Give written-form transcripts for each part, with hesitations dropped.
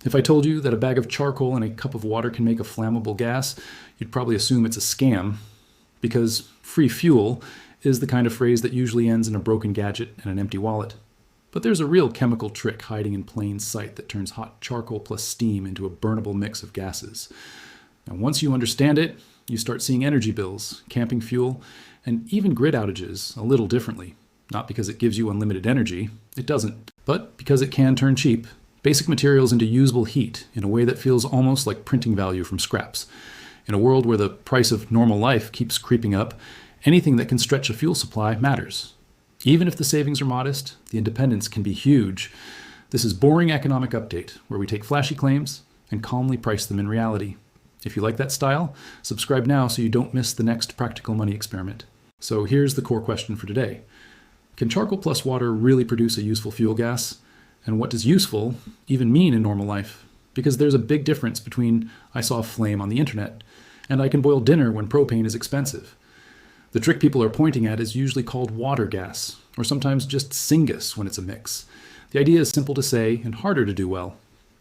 If I told you that a bag of charcoal and a cup of water can make a flammable gas, you'd probably assume it's a scam, because free fuel is the kind of phrase that usually ends in a broken gadget and an empty wallet. But there's a real chemical trick hiding in plain sight that turns hot charcoal plus steam into a burnable mix of gases. Now, once you understand it, you start seeing energy bills, camping fuel, and even grid outages a little differently. Not because it gives you unlimited energy, it doesn't, but because it can turn cheap basic materials into usable heat in a way that feels almost like printing value from scraps. In a world where the price of normal life keeps creeping up, anything that can stretch a fuel supply matters. Even if the savings are modest, the independence can be huge. This is Boring Economic Update, where we take flashy claims and calmly price them in reality. If you like that style, subscribe now so you don't miss the next practical money experiment. So here's the core question for today. Can charcoal plus water really produce a useful fuel gas? And what does useful even mean in normal life? Because there's a big difference between I saw a flame on the internet and I can boil dinner when propane is expensive. The trick people are pointing at is usually called water gas, or sometimes just Syngas when it's a mix. The idea is simple to say and harder to do well.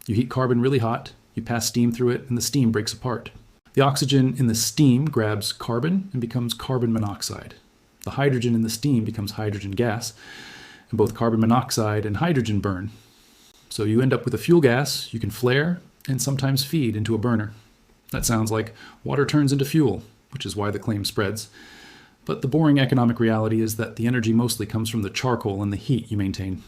You heat carbon really hot, you pass steam through it, and the steam breaks apart. The oxygen in the steam grabs carbon and becomes carbon monoxide. The hydrogen in the steam becomes hydrogen gas, and both carbon monoxide and hydrogen burn. So you end up with a fuel gas you can flare and sometimes feed into a burner. That sounds like water turns into fuel, which is why the claim spreads. But the boring economic reality is that the energy mostly comes from the charcoal and the heat you maintain.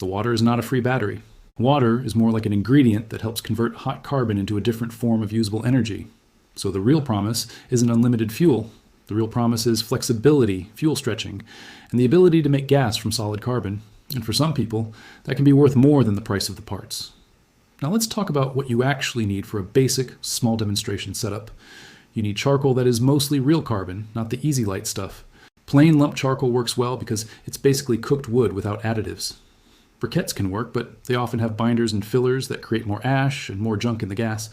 The water is not a free battery. Water is more like an ingredient that helps convert hot carbon into a different form of usable energy. So the real promise isn't unlimited fuel. The real promise is flexibility, fuel stretching, and the ability to make gas from solid carbon. And for some people, that can be worth more than the price of the parts. Now let's talk about what you actually need for a basic, small demonstration setup. You need charcoal that is mostly real carbon, not the easy light stuff. Plain lump charcoal works well because it's basically cooked wood without additives. Briquettes can work, but they often have binders and fillers that create more ash and more junk in the gas.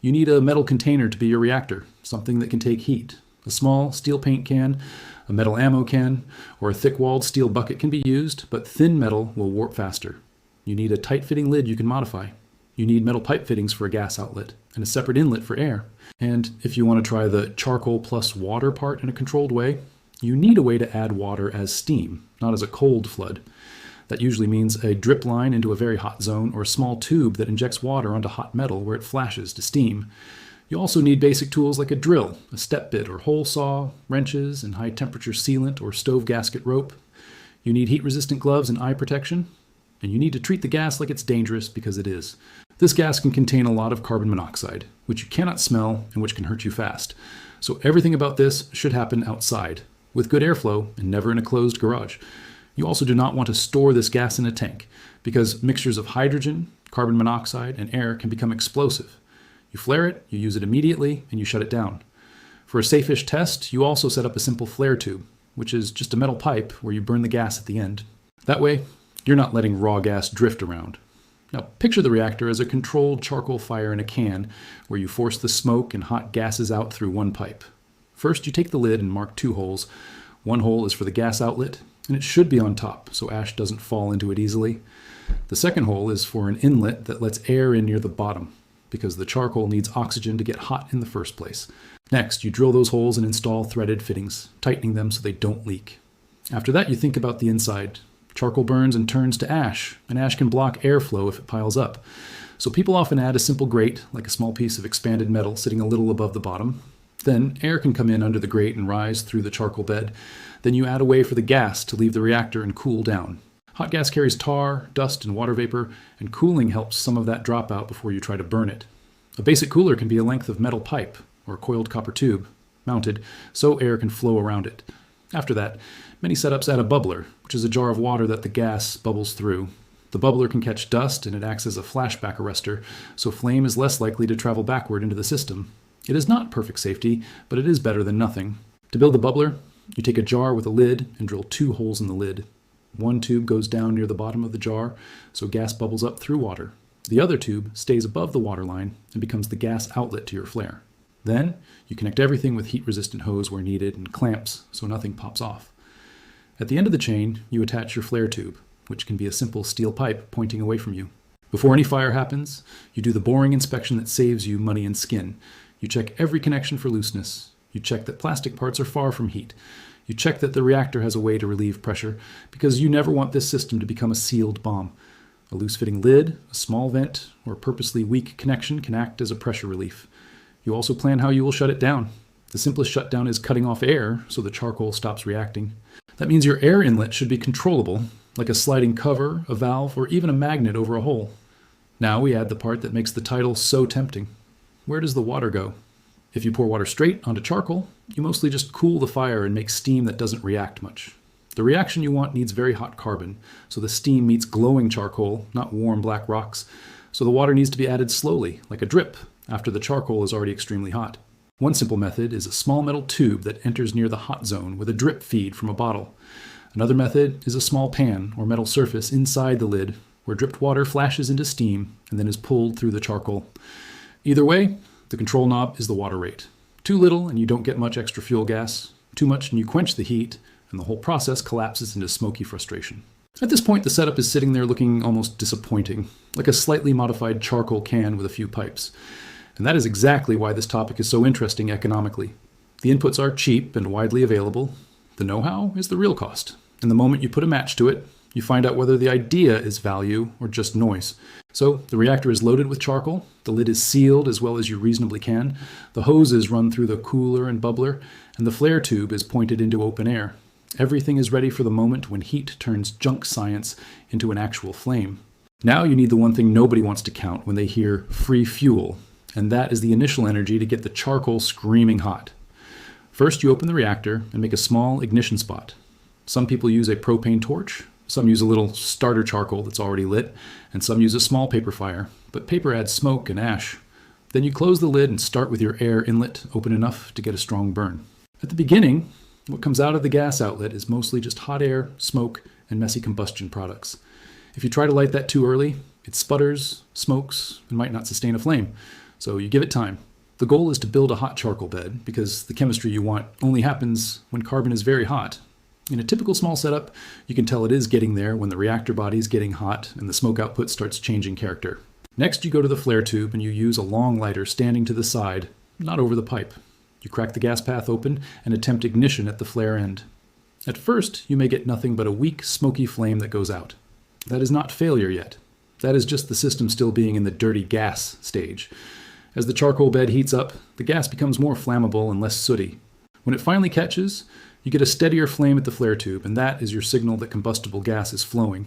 You need a metal container to be your reactor, something that can take heat. A small steel paint can, a metal ammo can, or a thick-walled steel bucket can be used, but thin metal will warp faster. You need a tight-fitting lid you can modify. You need metal pipe fittings for a gas outlet, and a separate inlet for air. And if you want to try the charcoal plus water part in a controlled way, you need a way to add water as steam, not as a cold flood. That usually means a drip line into a very hot zone or a small tube that injects water onto hot metal where it flashes to steam. You also need basic tools like a drill, a step bit or hole saw, wrenches, and high-temperature sealant or stove gasket rope. You need heat-resistant gloves and eye protection. And you need to treat the gas like it's dangerous because it is. This gas can contain a lot of carbon monoxide, which you cannot smell and which can hurt you fast. So everything about this should happen outside, with good airflow and never in a closed garage. You also do not want to store this gas in a tank, because mixtures of hydrogen, carbon monoxide, and air can become explosive. You flare it, you use it immediately, and you shut it down. For a safe-ish test, you also set up a simple flare tube, which is just a metal pipe where you burn the gas at the end. That way, you're not letting raw gas drift around. Now, picture the reactor as a controlled charcoal fire in a can where you force the smoke and hot gases out through one pipe. First, you take the lid and mark 2 holes. One hole is for the gas outlet, and it should be on top so ash doesn't fall into it easily. The second hole is for an inlet that lets air in near the bottom, because the charcoal needs oxygen to get hot in the first place. Next, you drill those holes and install threaded fittings, tightening them so they don't leak. After that, you think about the inside. Charcoal burns and turns to ash, and ash can block airflow if it piles up. So people often add a simple grate, like a small piece of expanded metal sitting a little above the bottom. Then air can come in under the grate and rise through the charcoal bed. Then you add a way for the gas to leave the reactor and cool down. Hot gas carries tar, dust, and water vapor, and cooling helps some of that drop out before you try to burn it. A basic cooler can be a length of metal pipe, or a coiled copper tube, mounted, so air can flow around it. After that, many setups add a bubbler, which is a jar of water that the gas bubbles through. The bubbler can catch dust, and it acts as a flashback arrestor, so flame is less likely to travel backward into the system. It is not perfect safety, but it is better than nothing. To build the bubbler, you take a jar with a lid and drill 2 holes in the lid. One tube goes down near the bottom of the jar, so gas bubbles up through water. The other tube stays above the water line and becomes the gas outlet to your flare. Then, you connect everything with heat-resistant hose where needed and clamps so nothing pops off. At the end of the chain, you attach your flare tube, which can be a simple steel pipe pointing away from you. Before any fire happens, you do the boring inspection that saves you money and skin. You check every connection for looseness. You check that plastic parts are far from heat. You check that the reactor has a way to relieve pressure, because you never want this system to become a sealed bomb. A loose-fitting lid, a small vent, or a purposely weak connection can act as a pressure relief. You also plan how you will shut it down. The simplest shutdown is cutting off air so the charcoal stops reacting. That means your air inlet should be controllable, like a sliding cover, a valve, or even a magnet over a hole. Now we add the part that makes the title so tempting. Where does the water go? If you pour water straight onto charcoal, you mostly just cool the fire and make steam that doesn't react much. The reaction you want needs very hot carbon, so the steam meets glowing charcoal, not warm black rocks. So the water needs to be added slowly, like a drip, after the charcoal is already extremely hot. One simple method is a small metal tube that enters near the hot zone with a drip feed from a bottle. Another method is a small pan or metal surface inside the lid where dripped water flashes into steam and then is pulled through the charcoal. Either way, the control knob is the water rate. Too little and you don't get much extra fuel gas. Too much and you quench the heat, and the whole process collapses into smoky frustration. At this point, the setup is sitting there looking almost disappointing, like a slightly modified charcoal can with a few pipes. And that is exactly why this topic is so interesting economically. The inputs are cheap and widely available. The know-how is the real cost. And the moment you put a match to it, you find out whether the idea is value or just noise. So the reactor is loaded with charcoal, the lid is sealed as well as you reasonably can, the hoses run through the cooler and bubbler, and the flare tube is pointed into open air. Everything is ready for the moment when heat turns junk science into an actual flame. Now you need the one thing nobody wants to count when they hear free fuel, and that is the initial energy to get the charcoal screaming hot. First, you open the reactor and make a small ignition spot. Some people use a propane torch, some use a little starter charcoal that's already lit, and some use a small paper fire, but paper adds smoke and ash. Then you close the lid and start with your air inlet open enough to get a strong burn. At the beginning, what comes out of the gas outlet is mostly just hot air, smoke, and messy combustion products. If you try to light that too early, it sputters, smokes, and might not sustain a flame. So you give it time. The goal is to build a hot charcoal bed because the chemistry you want only happens when carbon is very hot. In a typical small setup, you can tell it is getting there when the reactor body is getting hot and the smoke output starts changing character. Next, you go to the flare tube and you use a long lighter standing to the side, not over the pipe. You crack the gas path open and attempt ignition at the flare end. At first, you may get nothing but a weak, smoky flame that goes out. That is not failure yet. That is just the system still being in the dirty gas stage. As the charcoal bed heats up, the gas becomes more flammable and less sooty. When it finally catches, you get a steadier flame at the flare tube, and that is your signal that combustible gas is flowing.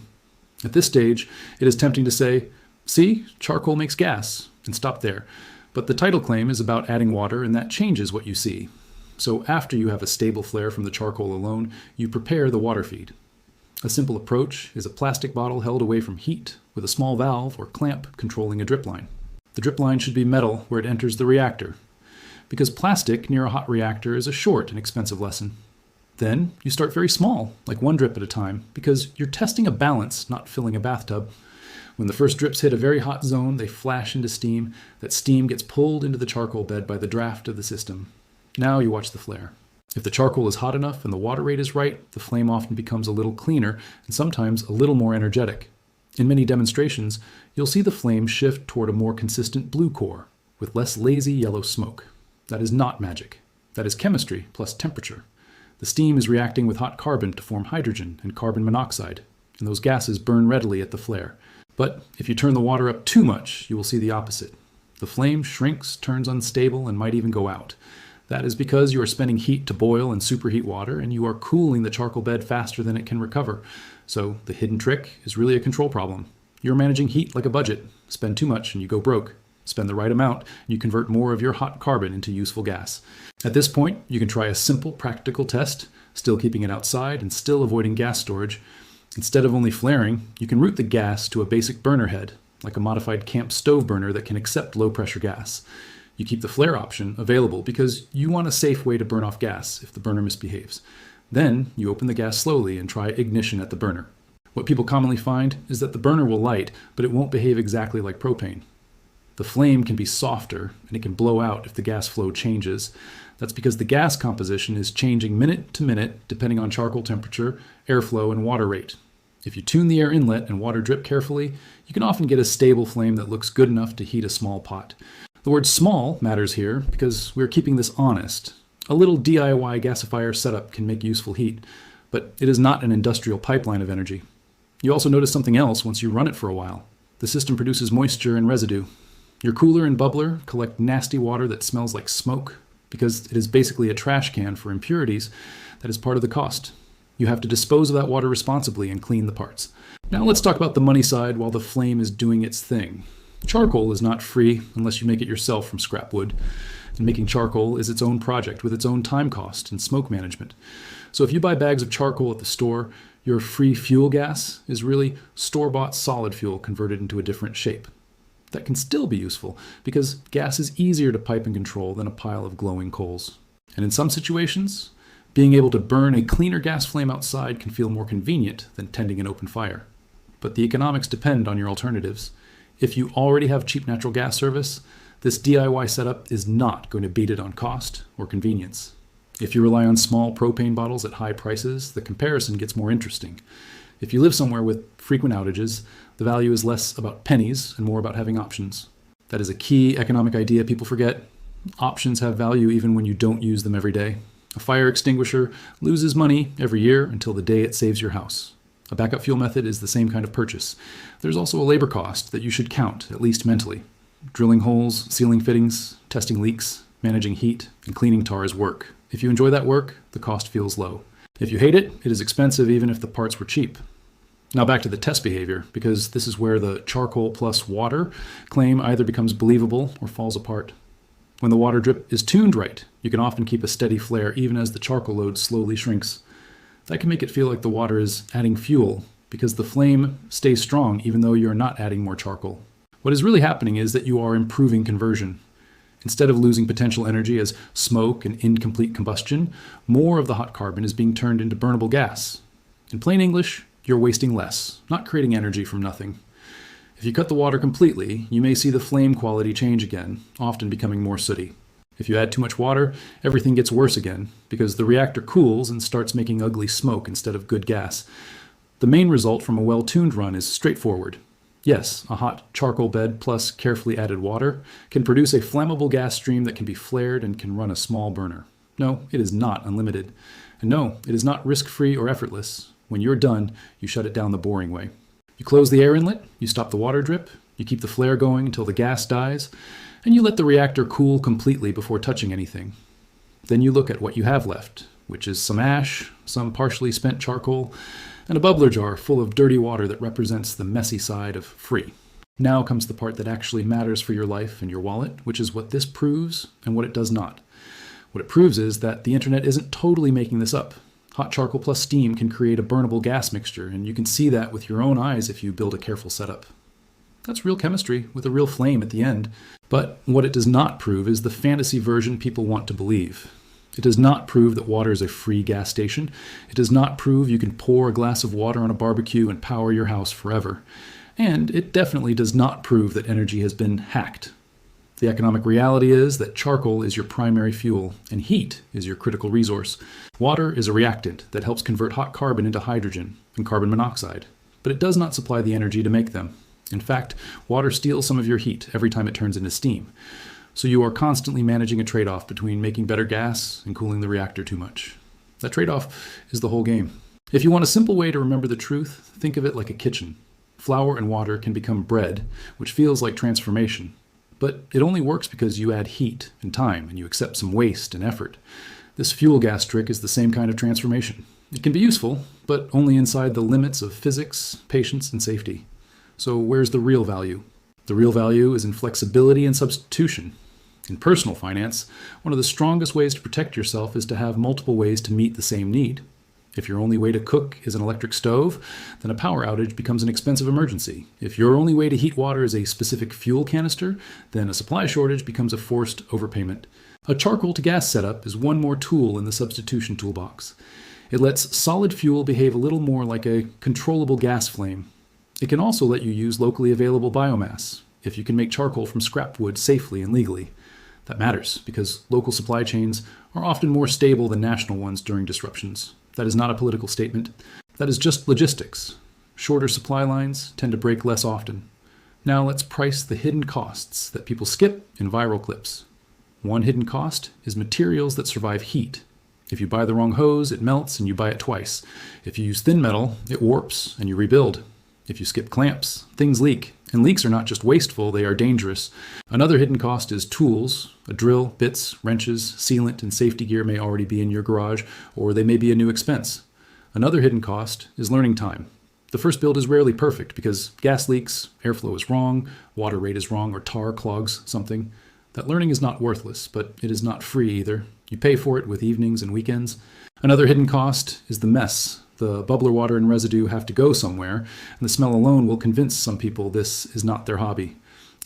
At this stage, it is tempting to say, see, charcoal makes gas, and stop there. But the title claim is about adding water, and that changes what you see. So after you have a stable flare from the charcoal alone, you prepare the water feed. A simple approach is a plastic bottle held away from heat with a small valve or clamp controlling a drip line. The drip line should be metal where it enters the reactor, because plastic near a hot reactor is a short and expensive lesson. Then you start very small, like one drip at a time, because you're testing a balance, not filling a bathtub. When the first drips hit a very hot zone, they flash into steam. That steam gets pulled into the charcoal bed by the draft of the system. Now you watch the flare. If the charcoal is hot enough and the water rate is right, the flame often becomes a little cleaner and sometimes a little more energetic. In many demonstrations, you'll see the flame shift toward a more consistent blue core with less lazy yellow smoke. That is not magic. That is chemistry plus temperature. The steam is reacting with hot carbon to form hydrogen and carbon monoxide, and those gases burn readily at the flare. But if you turn the water up too much, you will see the opposite. The flame shrinks, turns unstable, and might even go out. That is because you are spending heat to boil and superheat water, and you are cooling the charcoal bed faster than it can recover. So the hidden trick is really a control problem. You're managing heat like a budget. Spend too much and you go broke. Spend the right amount, and you convert more of your hot carbon into useful gas. At this point, you can try a simple practical test, still keeping it outside and still avoiding gas storage. Instead of only flaring, you can route the gas to a basic burner head, like a modified camp stove burner that can accept low-pressure gas. You keep the flare option available because you want a safe way to burn off gas if the burner misbehaves. Then you open the gas slowly and try ignition at the burner. What people commonly find is that the burner will light, but it won't behave exactly like propane. The flame can be softer, and it can blow out if the gas flow changes. That's because the gas composition is changing minute to minute depending on charcoal temperature, airflow, and water rate. If you tune the air inlet and water drip carefully, you can often get a stable flame that looks good enough to heat a small pot. The word small matters here because we're keeping this honest. A little DIY gasifier setup can make useful heat, but it is not an industrial pipeline of energy. You also notice something else once you run it for a while. The system produces moisture and residue. Your cooler and bubbler collect nasty water that smells like smoke because it is basically a trash can for impurities that is part of the cost. You have to dispose of that water responsibly and clean the parts. Now let's talk about the money side while the flame is doing its thing. Charcoal is not free unless you make it yourself from scrap wood. And making charcoal is its own project with its own time cost and smoke management. So if you buy bags of charcoal at the store, your free fuel gas is really store-bought solid fuel converted into a different shape. That can still be useful because gas is easier to pipe and control than a pile of glowing coals. And in some situations, being able to burn a cleaner gas flame outside can feel more convenient than tending an open fire. But the economics depend on your alternatives. If you already have cheap natural gas service, this DIY setup is not going to beat it on cost or convenience. If you rely on small propane bottles at high prices, the comparison gets more interesting. If you live somewhere with frequent outages, the value is less about pennies and more about having options. That is a key economic idea people forget. Options have value even when you don't use them every day. A fire extinguisher loses money every year until the day it saves your house. A backup fuel method is the same kind of purchase. There's also a labor cost that you should count, at least mentally. Drilling holes, sealing fittings, testing leaks, managing heat, and cleaning tar is work. If you enjoy that work, the cost feels low. If you hate it, it is expensive even if the parts were cheap. Now back to the test behavior, because this is where the charcoal plus water claim either becomes believable or falls apart. When the water drip is tuned right, you can often keep a steady flare even as the charcoal load slowly shrinks. That can make it feel like the water is adding fuel, because the flame stays strong even though you're not adding more charcoal. What is really happening is that you are improving conversion. Instead of losing potential energy as smoke and incomplete combustion, more of the hot carbon is being turned into burnable gas. In plain English, you're wasting less, not creating energy from nothing. If you cut the water completely, you may see the flame quality change again, often becoming more sooty. If you add too much water, everything gets worse again, because the reactor cools and starts making ugly smoke instead of good gas. The main result from a well-tuned run is straightforward. Yes, a hot charcoal bed plus carefully added water can produce a flammable gas stream that can be flared and can run a small burner. No, it is not unlimited. And no, it is not risk-free or effortless. When you're done, you shut it down the boring way. You close the air inlet, you stop the water drip, you keep the flare going until the gas dies, and you let the reactor cool completely before touching anything. Then you look at what you have left, which is some ash, some partially spent charcoal, and a bubbler jar full of dirty water that represents the messy side of free. Now comes the part that actually matters for your life and your wallet, which is what this proves and what it does not. What it proves is that the internet isn't totally making this up. Hot charcoal plus steam can create a burnable gas mixture, and you can see that with your own eyes if you build a careful setup. That's real chemistry with a real flame at the end. But what it does not prove is the fantasy version people want to believe. It does not prove that water is a free gas station. It does not prove you can pour a glass of water on a barbecue and power your house forever. And it definitely does not prove that energy has been hacked. The economic reality is that charcoal is your primary fuel and heat is your critical resource. Water is a reactant that helps convert hot carbon into hydrogen and carbon monoxide, but it does not supply the energy to make them. In fact, water steals some of your heat every time it turns into steam. So you are constantly managing a trade-off between making better gas and cooling the reactor too much. That trade-off is the whole game. If you want a simple way to remember the truth, think of it like a kitchen. Flour and water can become bread, which feels like transformation. But it only works because you add heat and time and you accept some waste and effort. This fuel gas trick is the same kind of transformation. It can be useful, but only inside the limits of physics, patience, and safety. So where's the real value? The real value is in flexibility and substitution. In personal finance, one of the strongest ways to protect yourself is to have multiple ways to meet the same need. If your only way to cook is an electric stove, then a power outage becomes an expensive emergency. If your only way to heat water is a specific fuel canister, then a supply shortage becomes a forced overpayment. A charcoal to gas setup is one more tool in the substitution toolbox. It lets solid fuel behave a little more like a controllable gas flame. It can also let you use locally available biomass, if you can make charcoal from scrap wood safely and legally. That matters, because local supply chains are often more stable than national ones during disruptions. That is not a political statement. That is just logistics. shorter supply lines tend to break less often. Now let's price the hidden costs that people skip in viral clips. One hidden cost is materials that survive heat. If you buy the wrong hose, it melts and you buy it twice. If you use thin metal, it warps and you rebuild. If you skip clamps, things leak. And leaks are not just wasteful, they are dangerous. Another hidden cost is tools. A drill, bits, wrenches, sealant, and safety gear may already be in your garage, or they may be a new expense. Another hidden cost is learning time. The first build is rarely perfect because gas leaks, airflow is wrong, water rate is wrong, or tar clogs something. That learning is not worthless, but it is not free either. You pay for it with evenings and weekends. Another hidden cost is the mess. The bubbler water and residue have to go somewhere, and the smell alone will convince some people this is not their hobby.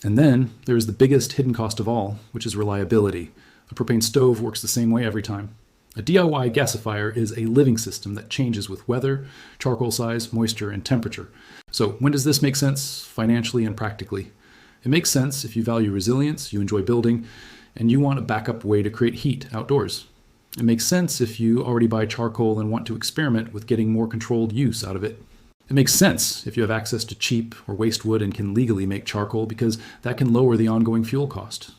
And then there is the biggest hidden cost of all, which is reliability. A propane stove works the same way every time. A DIY gasifier is a living system that changes with weather, charcoal size, moisture, and temperature. So when does this make sense financially and practically? It makes sense if you value resilience, you enjoy building, and you want a backup way to create heat outdoors. It makes sense if you already buy charcoal and want to experiment with getting more controlled use out of it. It makes sense if you have access to cheap or waste wood and can legally make charcoal because that can lower the ongoing fuel cost.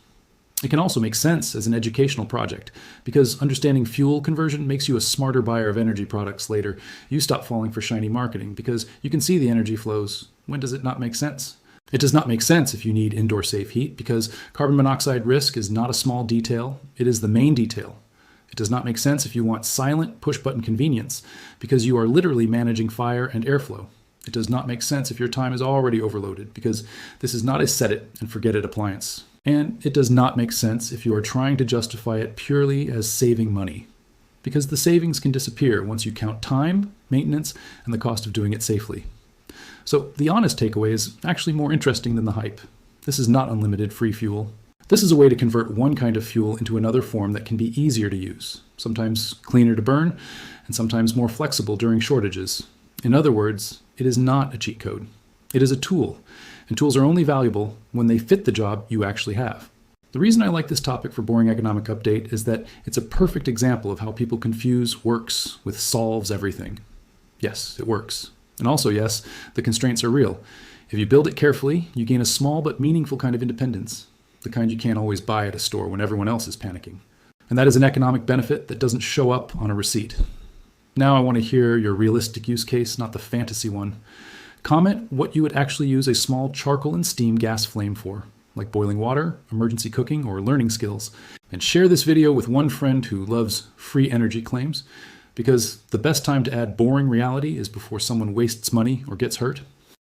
It can also make sense as an educational project because understanding fuel conversion makes you a smarter buyer of energy products later. You stop falling for shiny marketing because you can see the energy flows. When does it not make sense? It does not make sense if you need indoor safe heat because carbon monoxide risk is not a small detail, it is the main detail. It does not make sense if you want silent, push-button convenience, because you are literally managing fire and airflow. It does not make sense if your time is already overloaded, because this is not a set-it-and-forget-it appliance. And it does not make sense if you are trying to justify it purely as saving money, because the savings can disappear once you count time, maintenance, and the cost of doing it safely. So the honest takeaway is actually more interesting than the hype. This is not unlimited free fuel. This is a way to convert one kind of fuel into another form that can be easier to use, sometimes cleaner to burn, and sometimes more flexible during shortages. In other words, it is not a cheat code. It is a tool, and tools are only valuable when they fit the job you actually have. The reason I like this topic for Boring Economic Update is that it's a perfect example of how people confuse works with solves everything. Yes, it works. And also, yes, the constraints are real. If you build it carefully, you gain a small but meaningful kind of independence. The kind you can't always buy at a store when everyone else is panicking. And that is an economic benefit that doesn't show up on a receipt. Now I want to hear your realistic use case, not the fantasy one. Comment what you would actually use a small charcoal and steam gas flame for, like boiling water, emergency cooking, or learning skills. And share this video with one friend who loves free energy claims, because the best time to add boring reality is before someone wastes money or gets hurt.